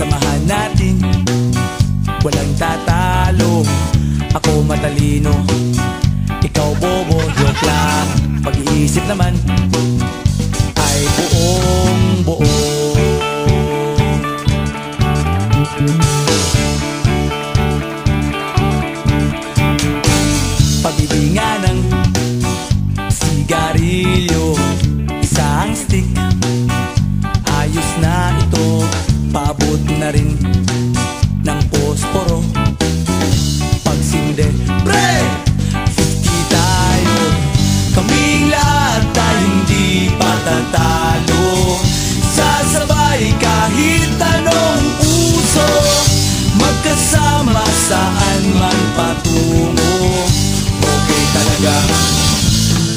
Samahan natin, walang tatalo. Ako matalino, ikaw bobo. Joke lang, pag-iisip naman ay buong buo. Pabibingan ng sigarilyo, isang stick, ayos na ito. Paabot na rin ng posporo. Pagsinde, pre! 50 tayo, kaming lahat tayo hindi patatalo. Sasabay kahit anong uso, magkasama saan man patungo. Okay talaga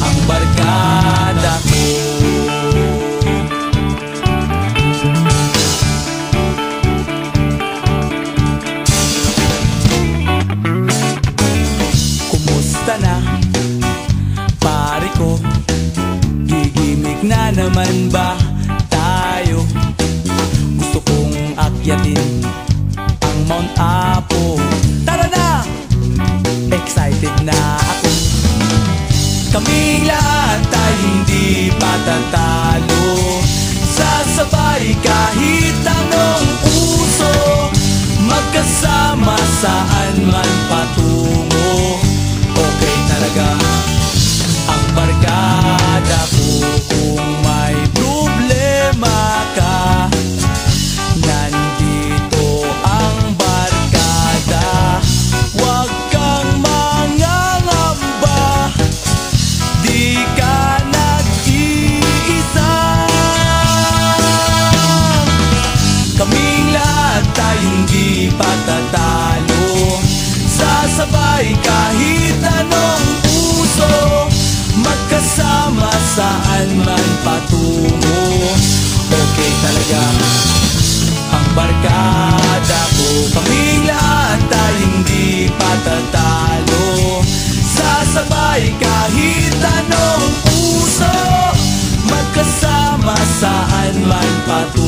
ang barkada ko. Kumusta na, pare ko? Gigimik na naman ba tayo? Gusto kong akyatin ang Mount Apo. Tara na! Excited na ako. Kaming lahat tayo hindi patatalo. Sasabay kahit anong uso, magkasama saan man patungo. Okay talaga ang barkada ko. Kung may problema ka, nandito ang barkada. Huwag kang mangangamba, di ka nag-iisa. Kaming lahat tayo hindi patatalo. Sasabay kahit anong uso, magkasama saan man patungo. Okay talaga ang barkada ko. Kaming lahat tayo hindi patatalo. Sasabay kahit anong uso, magkasama saan man patungo.